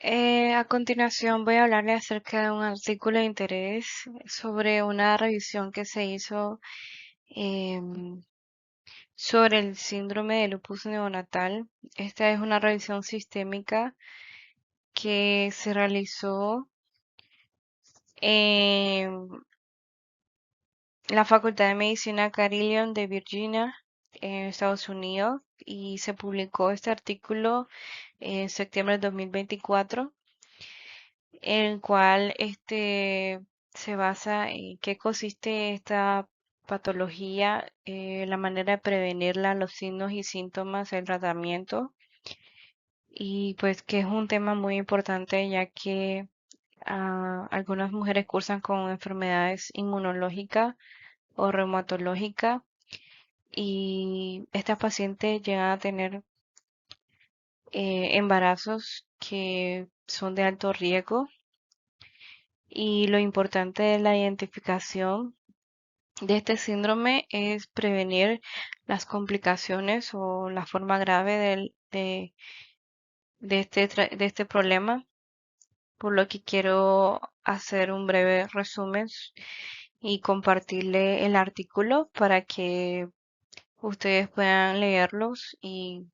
A continuación voy a hablarle acerca de un artículo de interés sobre una revisión que se hizo em, sobre el síndrome de lupus neonatal. Esta es una revisión sistémica que se realizó en la Facultad de Medicina Carilion de Virginia, en Estados Unidos, y se publicó este artículo en septiembre de 2024, en el cual se basa en qué consiste esta patología, la manera de prevenirla, los signos y síntomas, el tratamiento, y pues que es un tema muy importante ya que algunas mujeres cursan con enfermedades inmunológicas o reumatológicas y estas pacientes llegan a tener embarazos que son de alto riesgo. Y lo importante de la identificación de este síndrome es prevenir las complicaciones o la forma grave de este problema, por lo que quiero hacer un breve resumen y compartirle el artículo para que ustedes puedan leerlos y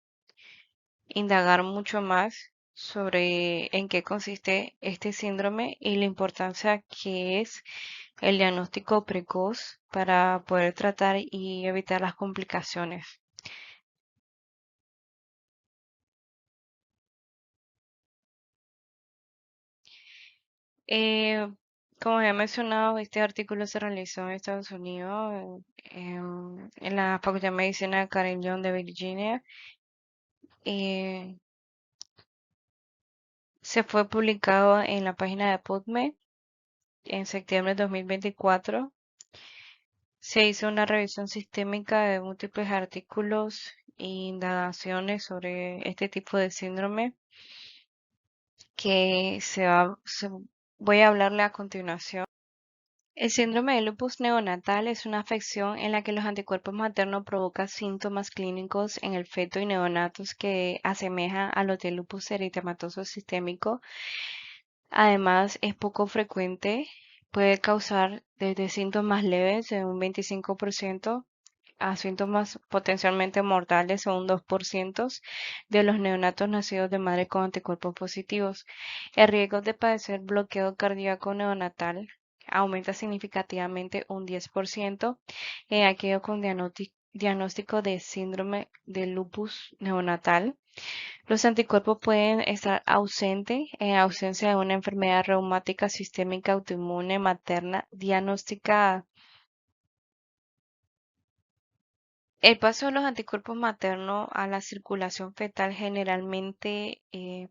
indagar mucho más sobre en qué consiste este síndrome y la importancia que es el diagnóstico precoz para poder tratar y evitar las complicaciones. Eh, Como ya he mencionado, este artículo se realizó en Estados Unidos, en la Facultad de Medicina de Carilion de Virginia. Eh, Se fue publicado en la página de PubMed en septiembre de 2024. Se hizo una revisión sistémica de múltiples artículos e indagaciones sobre este tipo de síndrome que voy a hablarle a continuación. El síndrome de lupus neonatal es una afección en la que los anticuerpos maternos provocan síntomas clínicos en el feto y neonatos que asemejan a los del lupus eritematoso sistémico. Además, es poco frecuente, puede causar desde síntomas leves de un 25% a síntomas potencialmente mortales o un 2% de los neonatos nacidos de madre con anticuerpos positivos. El riesgo de padecer bloqueo cardíaco neonatal aumenta significativamente un 10% en aquellos con diagnóstico de síndrome de lupus neonatal. Los anticuerpos pueden estar ausentes en ausencia de una enfermedad reumática sistémica autoinmune materna diagnosticada. El paso de los anticuerpos maternos a la circulación fetal generalmente,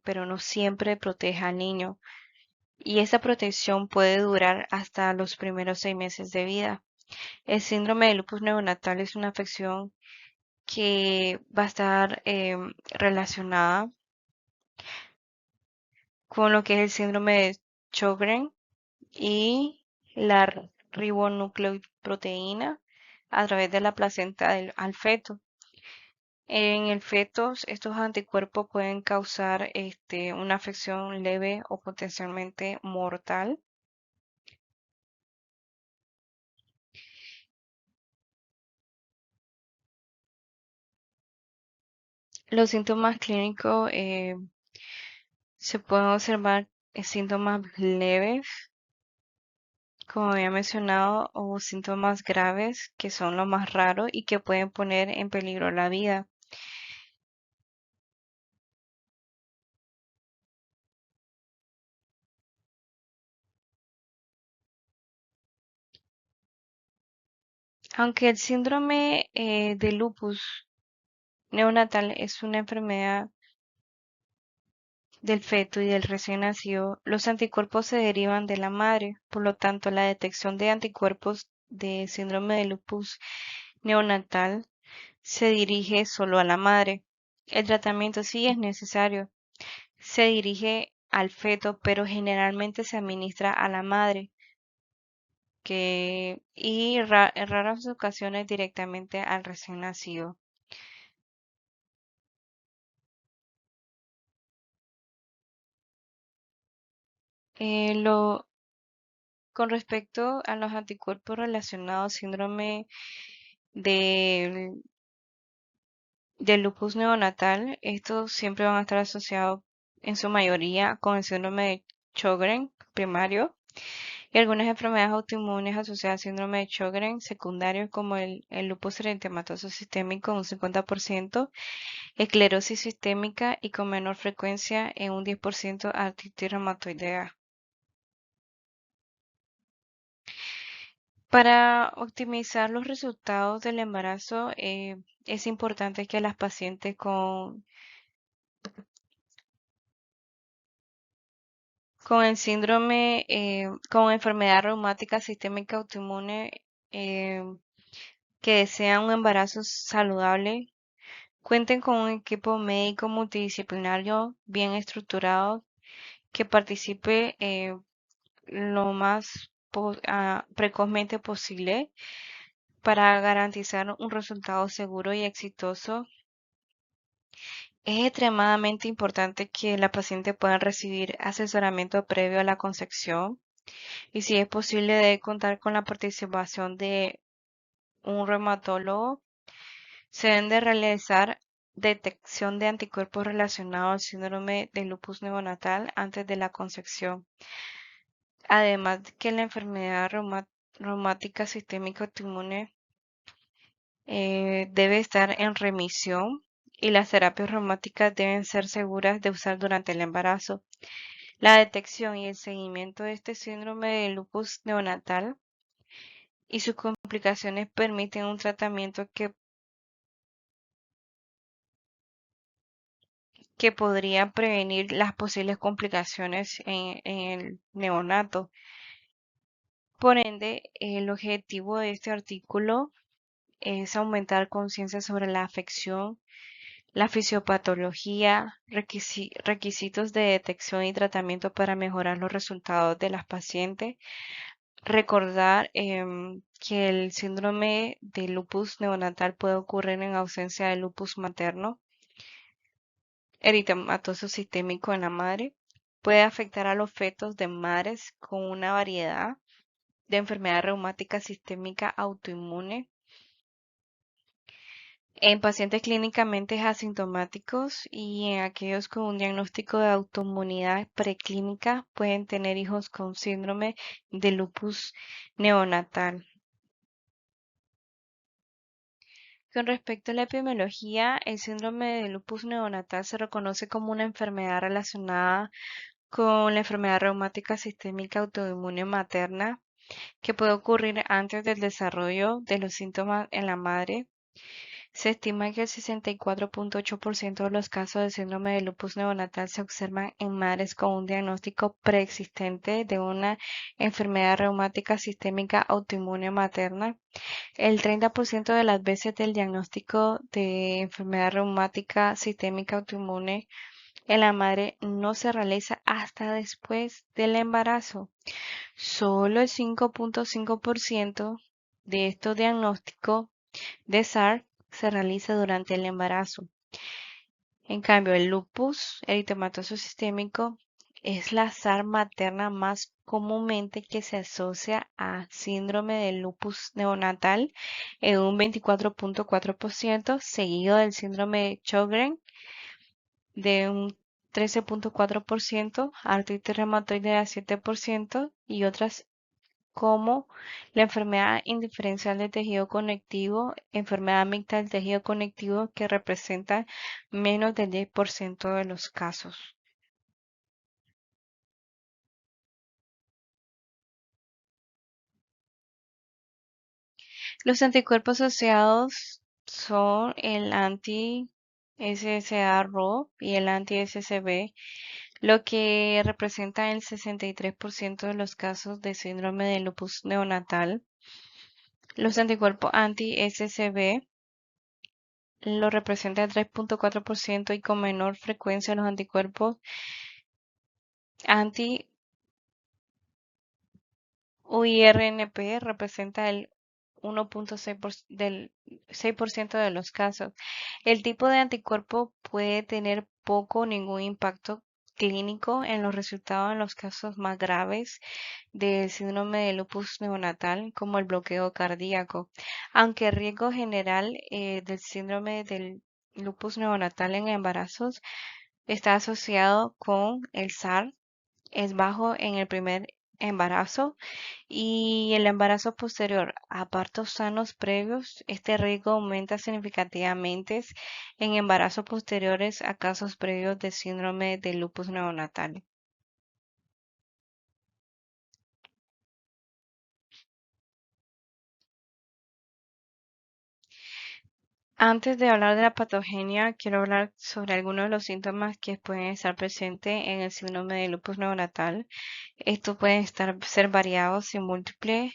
pero no siempre, protege al niño y esa protección puede durar hasta los primeros 6 meses de vida. El síndrome de lupus neonatal es una afección que va a estar relacionada con lo que es el síndrome de Sjögren y la ribonucleoproteína a través de la placenta al feto. En el feto, estos anticuerpos pueden causar una afección leve o potencialmente mortal. Los síntomas clínicos se pueden observar síntomas leves, como había mencionado, o síntomas graves, que son lo más raro y que pueden poner en peligro la vida. Aunque el síndrome de lupus neonatal es una enfermedad del feto y del recién nacido, los anticuerpos se derivan de la madre. Por lo tanto, la detección de anticuerpos de síndrome de lupus neonatal se dirige solo a la madre. El tratamiento sí es necesario. Se dirige al feto, pero generalmente se administra a la madre, en raras ocasiones directamente al recién nacido. Con respecto a los anticuerpos relacionados al síndrome del, del lupus neonatal, estos siempre van a estar asociados en su mayoría con el síndrome de Sjögren primario y algunas enfermedades autoinmunes asociadas al síndrome de Sjögren secundarios como el lupus eritematoso sistémico un 50%, esclerosis sistémica y con menor frecuencia en un 10% artritis reumatoidea. Para optimizar los resultados del embarazo, es importante que las pacientes con el síndrome, con enfermedad reumática sistémica autoinmune, eh, que desean un embarazo saludable, cuenten con un equipo médico multidisciplinario bien estructurado que participe lo más precozmente posible para garantizar un resultado seguro y exitoso. Es extremadamente importante que la paciente pueda recibir asesoramiento previo a la concepción y si es posible debe contar con la participación de un reumatólogo. Se deben de realizar detección de anticuerpos relacionados al síndrome de lupus neonatal antes de la concepción. Además de que la enfermedad reumática sistémica autoinmune debe estar en remisión y las terapias reumáticas deben ser seguras de usar durante el embarazo. La detección y el seguimiento de este síndrome de lupus neonatal y sus complicaciones permiten un tratamiento que podría prevenir las posibles complicaciones en el neonato. Por ende, el objetivo de este artículo es aumentar conciencia sobre la afección, la fisiopatología, requisitos de detección y tratamiento para mejorar los resultados de las pacientes. Recordar que el síndrome de lupus neonatal puede ocurrir en ausencia de lupus materno, eritematoso sistémico en la madre. Puede afectar a los fetos de madres con una variedad de enfermedad reumática sistémica autoinmune en pacientes clínicamente asintomáticos y en aquellos con un diagnóstico de autoinmunidad preclínica pueden tener hijos con síndrome de lupus neonatal. Con respecto a la epidemiología, el síndrome de lupus neonatal se reconoce como una enfermedad relacionada con la enfermedad reumática sistémica autoinmune materna que puede ocurrir antes del desarrollo de los síntomas en la madre. Se estima que el 64.8% de los casos de síndrome de lupus neonatal se observan en madres con un diagnóstico preexistente de una enfermedad reumática sistémica autoinmune materna. El 30% de las veces del diagnóstico de enfermedad reumática sistémica autoinmune en la madre no se realiza hasta después del embarazo. Solo el 5.5% de estos diagnósticos de SARS se realiza durante el embarazo. En cambio, el lupus eritematoso sistémico es la SARS materna más comúnmente que se asocia a síndrome de lupus neonatal en un 24.4%, seguido del síndrome de Sjögren de un 13.4%, artritis reumatoidea 7% y otras como la enfermedad indiferencial del tejido conectivo, enfermedad mixta del tejido conectivo que representa menos del 10% de los casos. Los anticuerpos asociados son el anti-SSA-RO y el anti-SCB, lo que representa el 63% de los casos de síndrome de lupus neonatal. Los anticuerpos anti-SCB lo representa el 3.4% y con menor frecuencia los anticuerpos anti-UIRNP representa el 1.6% del 6% de los casos. El tipo de anticuerpo puede tener poco o ningún impacto clínico en los resultados en los casos más graves del síndrome de lupus neonatal, como el bloqueo cardíaco, aunque el riesgo general del síndrome del lupus neonatal en embarazos está asociado con el SAR, es bajo en el primer embarazo y el embarazo posterior a partos sanos previos, este riesgo aumenta significativamente en embarazos posteriores a casos previos de síndrome de lupus neonatal. Antes de hablar de la patogenia, quiero hablar sobre algunos de los síntomas que pueden estar presentes en el síndrome de lupus neonatal. Estos pueden ser variados y múltiples.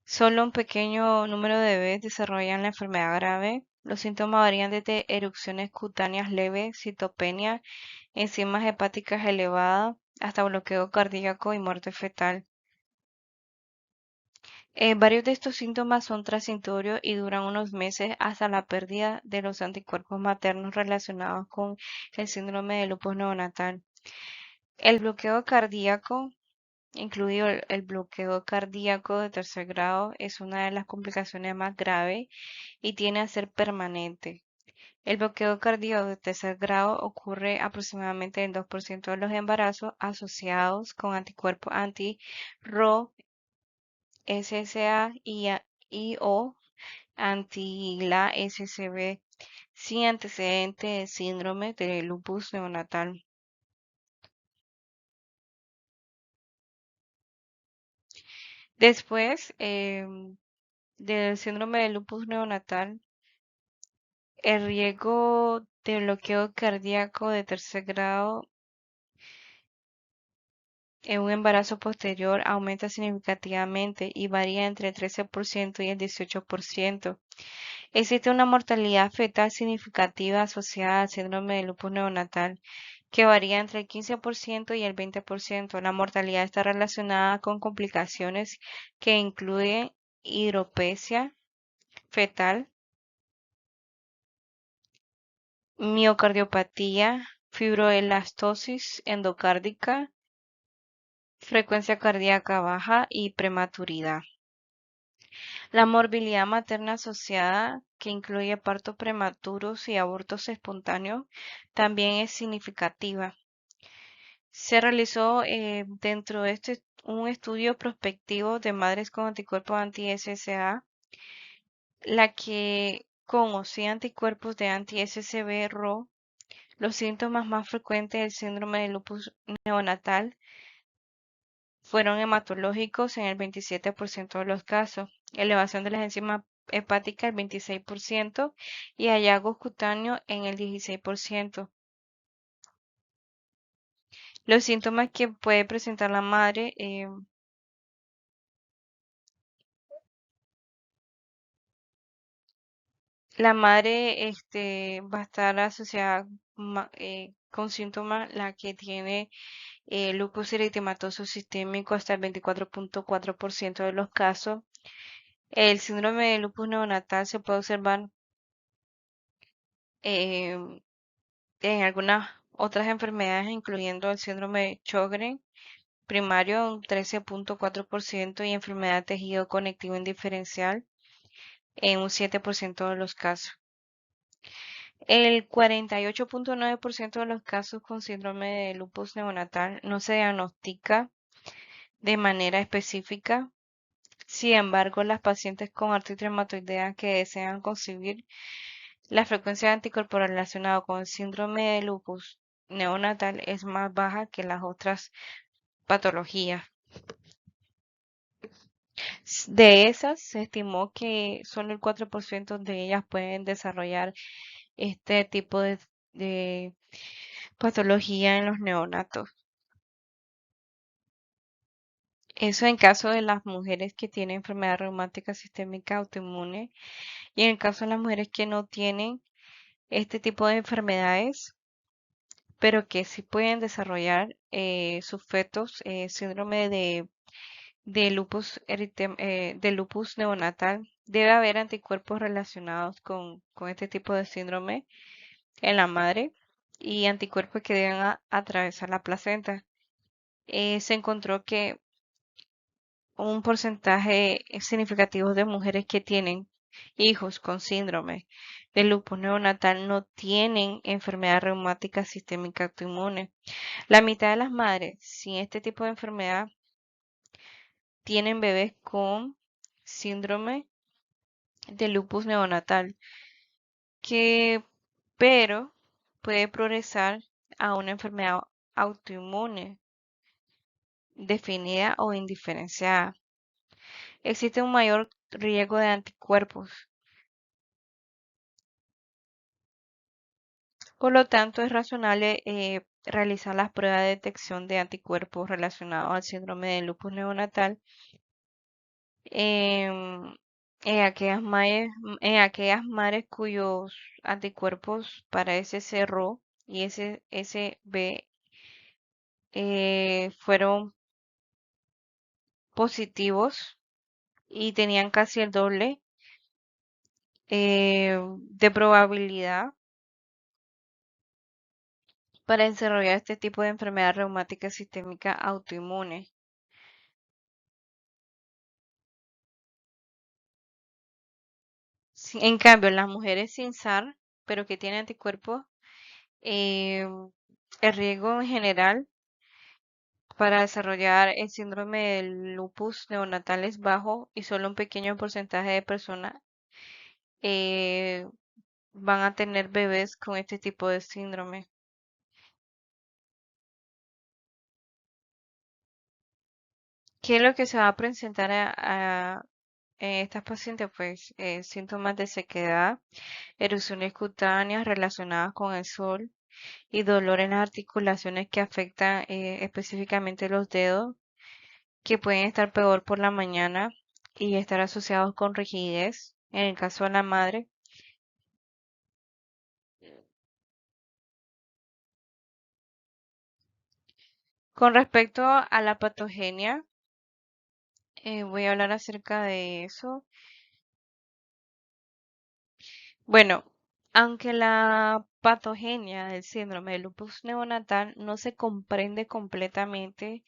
Solo un pequeño número de bebés desarrollan la enfermedad grave. Los síntomas varían desde erupciones cutáneas leves, citopenia, enzimas hepáticas elevadas, hasta bloqueo cardíaco y muerte fetal. Varios de estos síntomas son transitorios y duran unos meses hasta la pérdida de los anticuerpos maternos relacionados con el síndrome de lupus neonatal. El bloqueo cardíaco, incluido el bloqueo cardíaco de tercer grado, es una de las complicaciones más graves y tiene a ser permanente. El bloqueo cardíaco de tercer grado ocurre aproximadamente en el 2% de los embarazos asociados con anticuerpos anti-RO, SSA y o anti la SCB sin antecedente de síndrome de lupus neonatal. Después del síndrome de lupus neonatal, el riesgo de bloqueo cardíaco de tercer grado en un embarazo posterior aumenta significativamente y varía entre el 13% y el 18%. Existe una mortalidad fetal significativa asociada al síndrome de lupus neonatal, que varía entre el 15% y el 20%. La mortalidad está relacionada con complicaciones que incluyen hidropesia fetal, miocardiopatía, fibroelastosis endocárdica, frecuencia cardíaca baja y prematuridad. La morbilidad materna asociada, que incluye partos prematuros y abortos espontáneos, también es significativa. Se realizó dentro de un estudio prospectivo de madres con anticuerpos anti-SSA, la que con o sin anticuerpos de anti-SCB-RO, los síntomas más frecuentes del síndrome de lupus neonatal fueron hematológicos en el 27% de los casos, elevación de las enzimas hepáticas el 26% y hallazgos cutáneos en el 16%. Los síntomas que puede presentar la madre va a estar asociada con síntomas la que tiene lupus eritematoso sistémico hasta el 24.4% de los casos. El síndrome de lupus neonatal se puede observar em, en algunas otras enfermedades, incluyendo el síndrome de Sjögren primario, un 13.4% y enfermedad de tejido conectivo indiferencial en un 7% de los casos. El 48.9% de los casos con síndrome de lupus neonatal no se diagnostica de manera específica. Sin embargo, las pacientes con artritis reumatoidea que desean concebir, la frecuencia de anticuerpos relacionada con el síndrome de lupus neonatal es más baja que las otras patologías. De esas, se estimó que solo el 4% de ellas pueden desarrollar este tipo de patología en los neonatos. Eso en caso de las mujeres que tienen enfermedad reumática sistémica autoinmune y en el caso de las mujeres que no tienen este tipo de enfermedades, pero que sí pueden desarrollar sus fetos síndrome de lupus neonatal. Debe haber anticuerpos relacionados con este tipo de síndrome en la madre. y anticuerpos que deben atravesar la placenta. Se encontró que un porcentaje significativo de mujeres que tienen hijos con síndrome de lupus neonatal no tienen enfermedad reumática sistémica autoinmune. La mitad de las madres sin este tipo de enfermedad tienen bebés con síndrome de lupus neonatal, que pero puede progresar a una enfermedad autoinmune definida o indiferenciada. Existe un mayor riesgo de anticuerpos. Por lo tanto, es razonable realizar las pruebas de detección de anticuerpos relacionados al síndrome de lupus neonatal em, en aquellas madres cuyos anticuerpos para SSRO y SSB fueron positivos y tenían casi el doble de probabilidad para desarrollar este tipo de enfermedad reumática sistémica autoinmune. En cambio, las mujeres sin SAR, pero que tienen anticuerpos, eh, el riesgo en general para desarrollar el síndrome del lupus neonatal es bajo y solo un pequeño porcentaje de personas eh, van a tener bebés con este tipo de síndrome. ¿Qué es lo que se va a presentar en estas pacientes? Pues síntomas de sequedad, erupciones cutáneas relacionadas con el sol y dolor en las articulaciones que afectan específicamente los dedos, que pueden estar peor por la mañana y estar asociados con rigidez en el caso de la madre. Con respecto a la patogenia, voy a hablar acerca de eso. Bueno, aunque la patogenia del síndrome de lupus neonatal no se comprende completamente,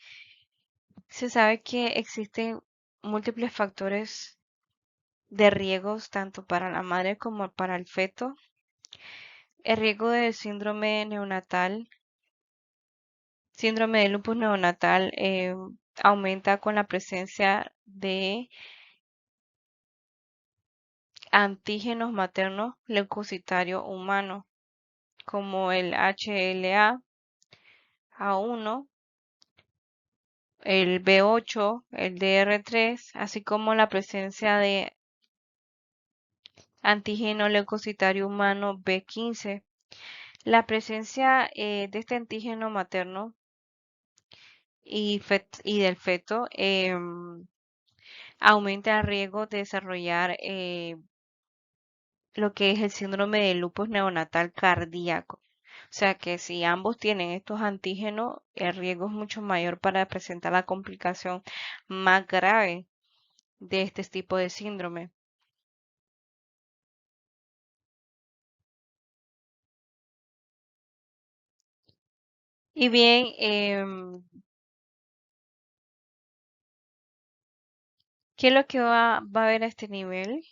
se sabe que existen múltiples factores de riesgos tanto para la madre como para el feto. El riesgo de síndrome de lupus neonatal, aumenta con la presencia de antígenos maternos leucocitarios humanos, como el HLA, A1, el B8, el DR3, así como la presencia de antígeno leucocitario humano B15. La presencia de este antígeno materno y del feto aumenta el riesgo de desarrollar lo que es el síndrome de lupus neonatal cardíaco. O sea que si ambos tienen estos antígenos, el riesgo es mucho mayor para presentar la complicación más grave de este tipo de síndrome. Y bien, ¿qué es lo que va a haber a este nivel?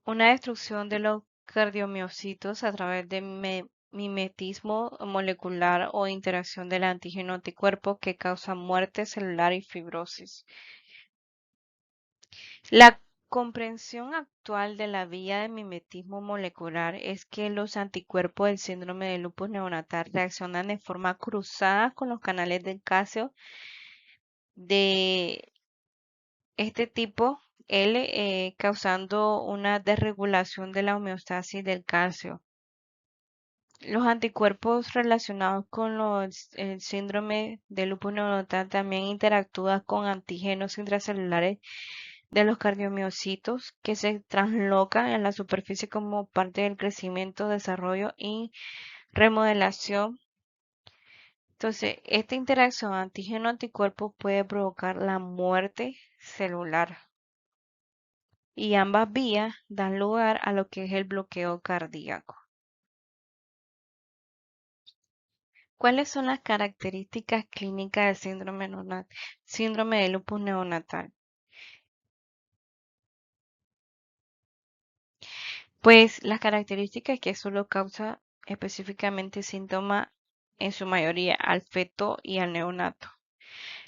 Una destrucción de los cardiomiocitos a través de mimetismo molecular o interacción del antígeno anticuerpo que causa muerte celular y fibrosis. La comprensión actual de la vía de mimetismo molecular es que los anticuerpos del síndrome de lupus neonatal reaccionan de forma cruzada con los canales del calcio de este tipo L, causando una desregulación de la homeostasis del calcio. Los anticuerpos relacionados con el síndrome de lupus neonatal también interactúan con antígenos intracelulares de los cardiomiocitos que se translocan en la superficie como parte del crecimiento, desarrollo y remodelación. Entonces, esta interacción antígeno-anticuerpo puede provocar la muerte celular y ambas vías dan lugar a lo que es el bloqueo cardíaco. ¿Cuáles son las características clínicas del síndrome de lupus neonatal? Pues las características que solo causa específicamente síntomas en su mayoría al feto y al neonato.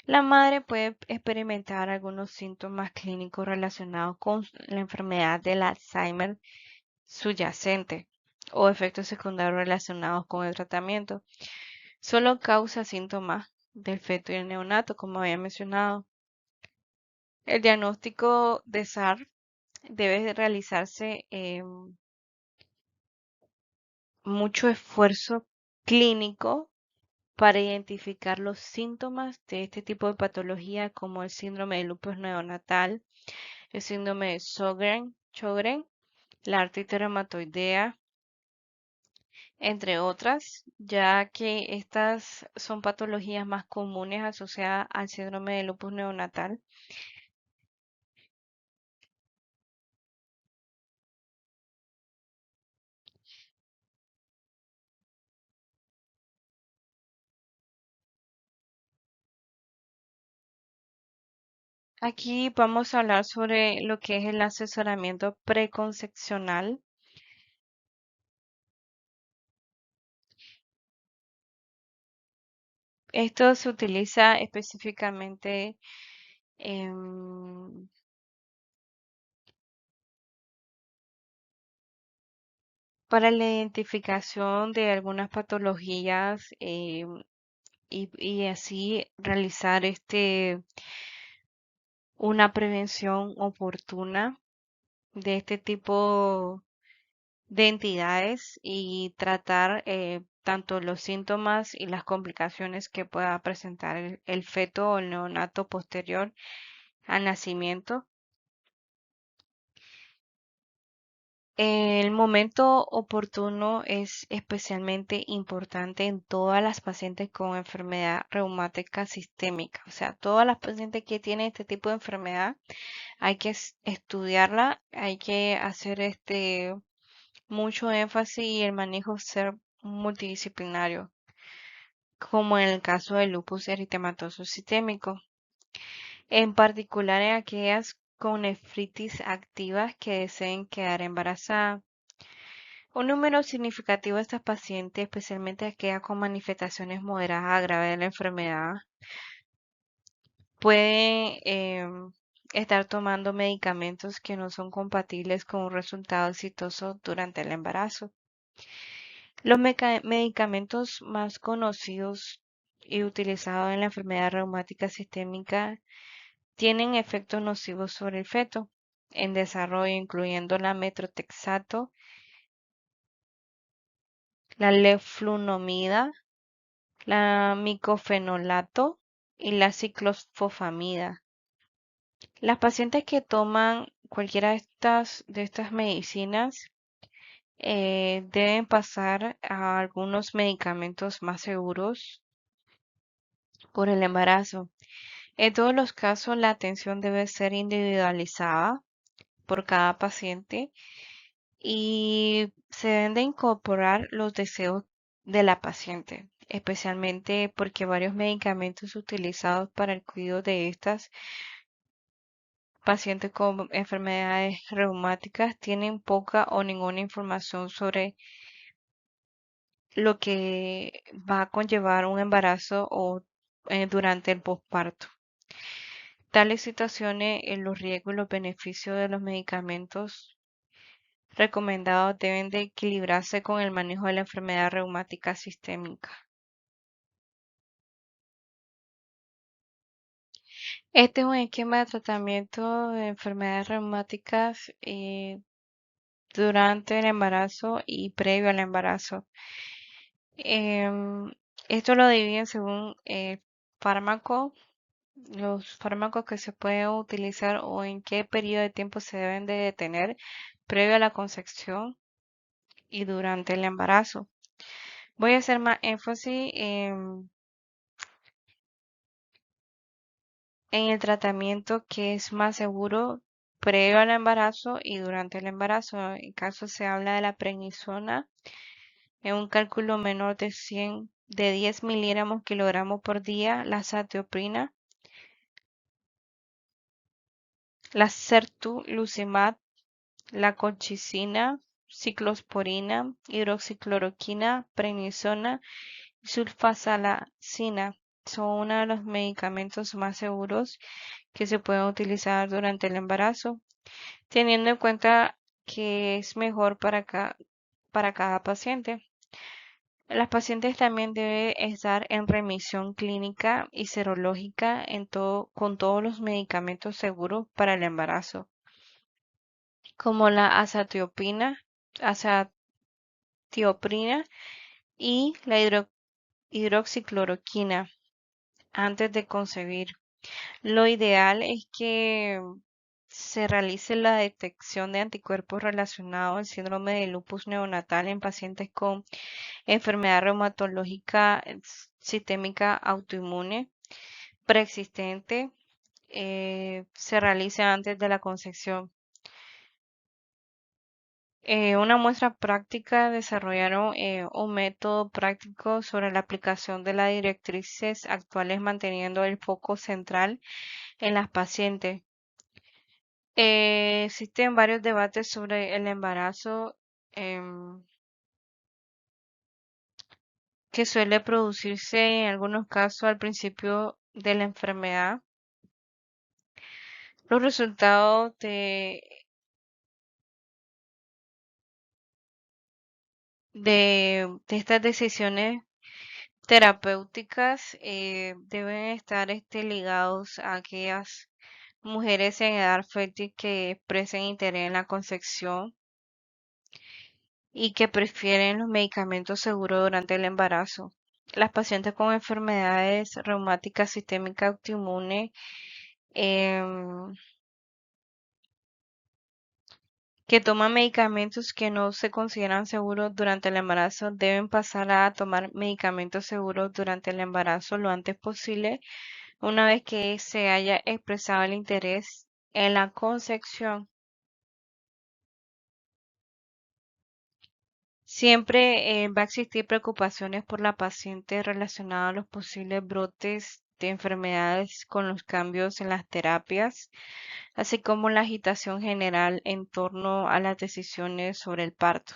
La madre puede experimentar algunos síntomas clínicos relacionados con la enfermedad del Alzheimer subyacente o efectos secundarios relacionados con el tratamiento. Solo causa síntomas del feto y el neonato, como había mencionado. El diagnóstico de SAR debe realizarse mucho esfuerzo clínico para identificar los síntomas de este tipo de patología como el síndrome de lupus neonatal, el síndrome de Sjögren, la artritis reumatoidea, entre otras, ya que estas son patologías más comunes asociadas al síndrome de lupus neonatal. Aquí vamos a hablar sobre lo que es el asesoramiento preconcepcional. Esto se utiliza específicamente para la identificación de algunas patologías y así realizar una prevención oportuna de este tipo de entidades y tratar tanto los síntomas y las complicaciones que pueda presentar el feto o el neonato posterior al nacimiento. El momento oportuno es especialmente importante en todas las pacientes con enfermedad reumática sistémica. O sea, todas las pacientes que tienen este tipo de enfermedad, hay que estudiarla, hay que hacer mucho énfasis y el manejo ser multidisciplinario, como en el caso del lupus eritematoso sistémico, en particular en aquellas con nefritis activas que deseen quedar embarazadas. Un número significativo de estas pacientes, especialmente aquellas con manifestaciones moderadas a graves de la enfermedad, pueden estar tomando medicamentos que no son compatibles con un resultado exitoso durante el embarazo. Los medicamentos más conocidos y utilizados en la enfermedad reumática sistémica tienen efectos nocivos sobre el feto en desarrollo, incluyendo la metrotexato, la leflunomida, la micofenolato y la ciclofosfamida. Las pacientes que toman cualquiera de estas medicinas deben pasar a algunos medicamentos más seguros por el embarazo. En todos los casos, la atención debe ser individualizada por cada paciente y se deben de incorporar los deseos de la paciente, especialmente porque varios medicamentos utilizados para el cuidado de estas pacientes con enfermedades reumáticas tienen poca o ninguna información sobre lo que va a conllevar un embarazo o durante el posparto. Tales situaciones, los riesgos y los beneficios de los medicamentos recomendados deben de equilibrarse con el manejo de la enfermedad reumática sistémica. Este es un esquema de tratamiento de enfermedades reumáticas durante el embarazo y previo al embarazo. Em, Esto lo dividen según el fármaco, los fármacos que se pueden utilizar o en qué periodo de tiempo se deben de detener previo a la concepción y durante el embarazo. Voy a hacer más énfasis en el tratamiento que es más seguro previo al embarazo y durante el embarazo. En caso se habla de la prednisona, en un cálculo menor de 100 de 10 miligramos kilogramo por día, la azatioprina, la certolizumab, la colchicina, ciclosporina, hidroxicloroquina, prednisona y sulfasalazina. Son uno de los medicamentos más seguros que se pueden utilizar durante el embarazo, teniendo en cuenta que es mejor para cada paciente. Las pacientes también deben estar en remisión clínica y serológica con todos los medicamentos seguros para el embarazo, como la azatioprina y la hidroxicloroquina antes de concebir. Lo ideal es que se realice la detección de anticuerpos relacionados al síndrome de lupus neonatal en pacientes con enfermedad reumatológica sistémica autoinmune preexistente. Se realice antes de la concepción. Una muestra práctica desarrollaron un método práctico sobre la aplicación de las directrices actuales manteniendo el foco central en las pacientes. Existen varios debates sobre el embarazo em, que suele producirse en algunos casos al principio de la enfermedad. Los resultados de estas decisiones terapéuticas deben estar ligados a aquellas mujeres en edad fértil que expresen interés en la concepción y que prefieren los medicamentos seguros durante el embarazo. Las pacientes con enfermedades reumáticas sistémicas autoinmunes em, que toman medicamentos que no se consideran seguros durante el embarazo deben pasar a tomar medicamentos seguros durante el embarazo lo antes posible, una vez que se haya expresado el interés en la concepción. Siempre va a existir preocupaciones por la paciente relacionadas a los posibles brotes de enfermedades con los cambios en las terapias, así como la agitación general en torno a las decisiones sobre el parto.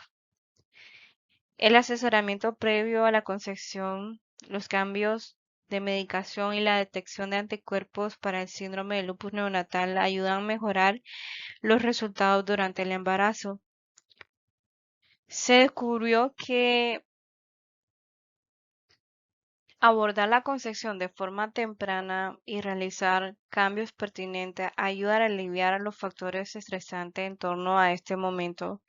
El asesoramiento previo a la concepción, los cambios de medicación y la detección de anticuerpos para el síndrome de lupus neonatal ayudan a mejorar los resultados durante el embarazo. Se descubrió que abordar la concepción de forma temprana y realizar cambios pertinentes ayuda a aliviar los factores estresantes en torno a este momento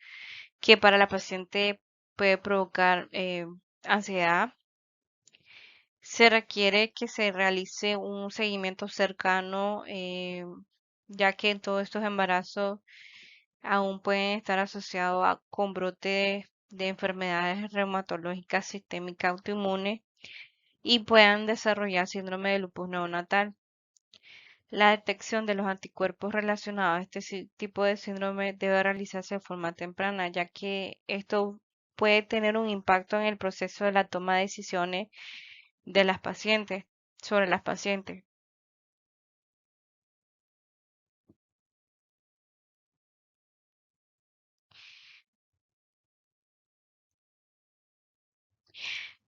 que para la paciente puede provocar ansiedad. Se requiere que se realice un seguimiento cercano, ya que todos estos embarazos aún pueden estar asociados con brotes de enfermedades reumatológicas sistémicas autoinmunes y puedan desarrollar síndrome de lupus neonatal. La detección de los anticuerpos relacionados a este tipo de síndrome debe realizarse de forma temprana, ya que esto puede tener un impacto en el proceso de la toma de decisiones de las pacientes, sobre las pacientes.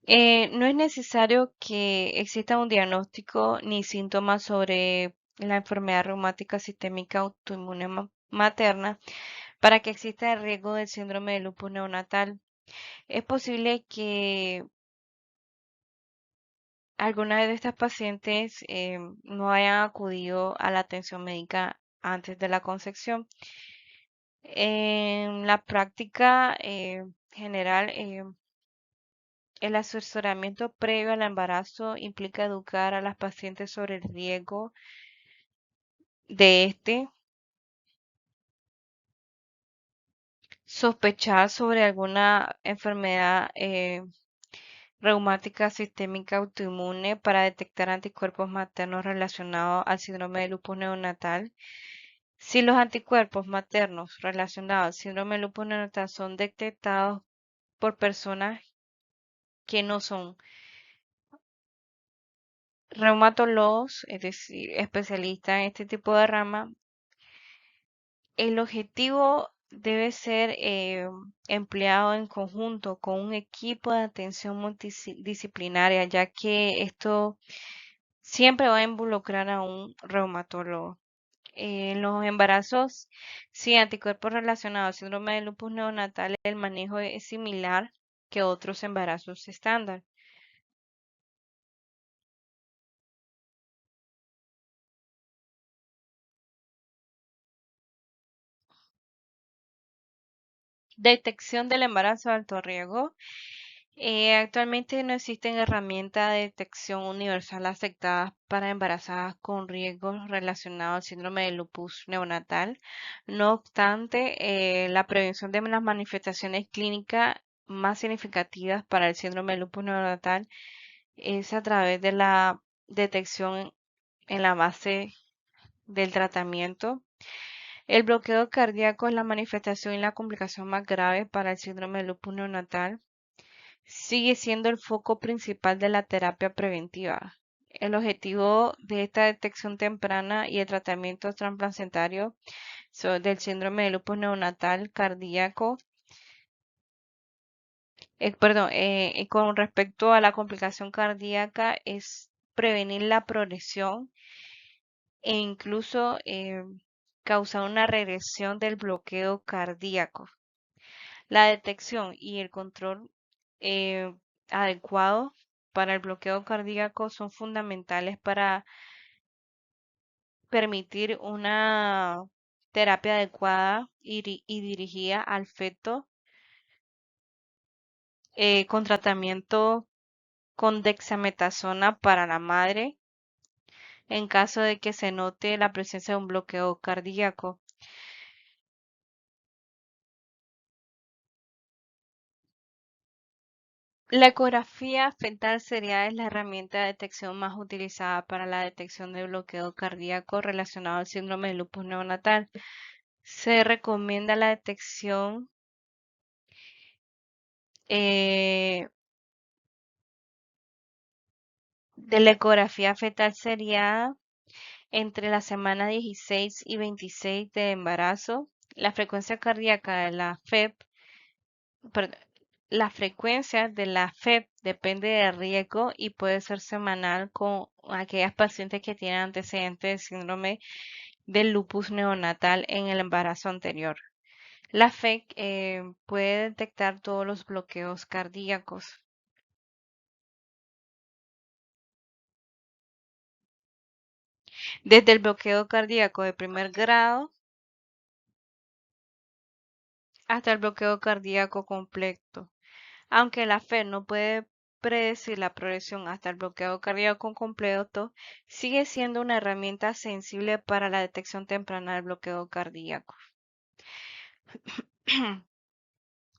No es necesario que exista un diagnóstico ni síntomas sobre la enfermedad reumática sistémica autoinmune materna para que exista el riesgo del síndrome de lupus neonatal. Es posible que algunas de estas pacientes no hayan acudido a la atención médica antes de la concepción. En la práctica general, el asesoramiento previo al embarazo implica educar a las pacientes sobre el riesgo de sospechar sobre alguna enfermedad reumática sistémica autoinmune para detectar anticuerpos maternos relacionados al síndrome de lupus neonatal. Si los anticuerpos maternos relacionados al síndrome de lupus neonatal son detectados por personas que no son reumatólogos, es decir, especialistas en este tipo de rama, el objetivo debe ser empleado en conjunto con un equipo de atención multidisciplinaria, ya que esto siempre va a involucrar a un reumatólogo. En los embarazos sin anticuerpos relacionados al síndrome de lupus neonatal, el manejo es similar que otros embarazos estándar. Detección del embarazo de alto riesgo. Actualmente no existen herramientas de detección universal aceptadas para embarazadas con riesgos relacionados al síndrome de lupus neonatal. No obstante, la prevención de las manifestaciones clínicas más significativas para el síndrome de lupus neonatal es a través de la detección en la base del tratamiento. El bloqueo cardíaco es la manifestación y la complicación más grave para el síndrome de lupus neonatal. Sigue siendo el foco principal de la terapia preventiva. El objetivo de esta detección temprana y el tratamiento transplacentario del síndrome de lupus neonatal cardíaco, con respecto a la complicación cardíaca, es prevenir la progresión e incluso causar una regresión del bloqueo cardíaco. La detección y el control eh, adecuado para el bloqueo cardíaco son fundamentales para permitir una terapia adecuada y dirigida al feto con tratamiento con dexametasona para la madre en caso de que se note la presencia de un bloqueo cardíaco. La ecografía fetal serial es la herramienta de detección más utilizada para la detección de bloqueo cardíaco relacionado al síndrome de lupus neonatal. Se recomienda la detección eh, de la ecografía fetal seriada entre la semana 16 y 26 de embarazo. La frecuencia cardíaca de la FEP, perdón, la frecuencia de la FEP depende del riesgo y puede ser semanal con aquellas pacientes que tienen antecedentes de síndrome del lupus neonatal en el embarazo anterior. La FEC puede detectar todos los bloqueos cardíacos. Desde el bloqueo cardíaco de primer grado hasta el bloqueo cardíaco completo. Aunque la fe no puede predecir la progresión hasta el bloqueo cardíaco completo, sigue siendo una herramienta sensible para la detección temprana del bloqueo cardíaco.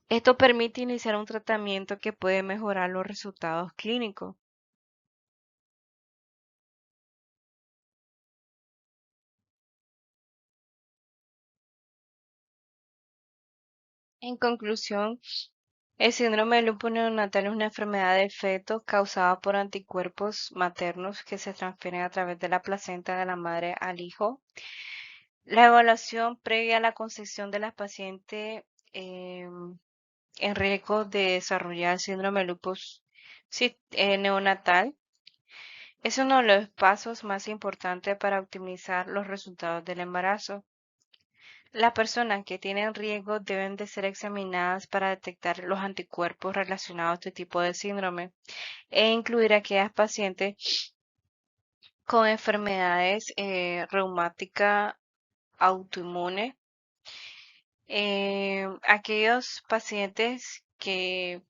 Esto permite iniciar un tratamiento que puede mejorar los resultados clínicos. En conclusión, el síndrome de lupus neonatal es una enfermedad del feto causada por anticuerpos maternos que se transfieren a través de la placenta de la madre al hijo. La evaluación previa a la concepción de las pacientes en riesgo de desarrollar síndrome de lupus neonatal es uno de los pasos más importantes para optimizar los resultados del embarazo. Las personas que tienen riesgo deben de ser examinadas para detectar los anticuerpos relacionados a este tipo de síndrome e incluir a aquellas pacientes con enfermedades reumáticas autoinmunes, aquellos pacientes que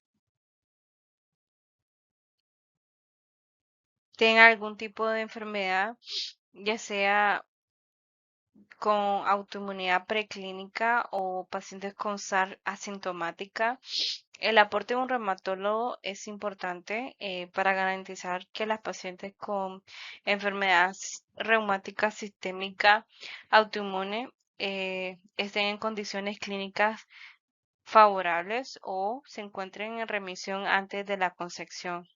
tengan algún tipo de enfermedad, ya sea con autoinmunidad preclínica o pacientes con SARS asintomática. El aporte de un reumatólogo es importante para garantizar que las pacientes con enfermedades reumáticas sistémicas autoinmunes estén en condiciones clínicas favorables o se encuentren en remisión antes de la concepción.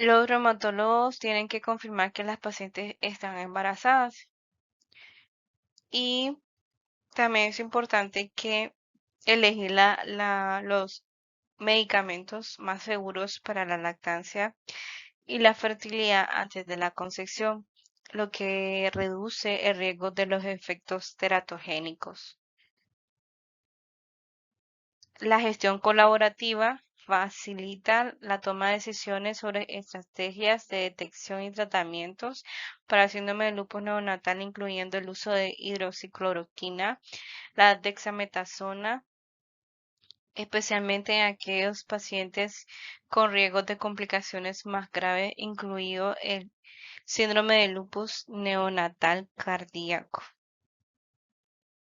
Los reumatólogos tienen que confirmar que las pacientes están embarazadas y también es importante que elegir los medicamentos más seguros para la lactancia y la fertilidad antes de la concepción, lo que reduce el riesgo de los efectos teratogénicos. La gestión colaborativa facilita la toma de decisiones sobre estrategias de detección y tratamientos para síndrome de lupus neonatal, incluyendo el uso de hidroxicloroquina, la dexametasona, especialmente en aquellos pacientes con riesgos de complicaciones más graves, incluido el síndrome de lupus neonatal cardíaco.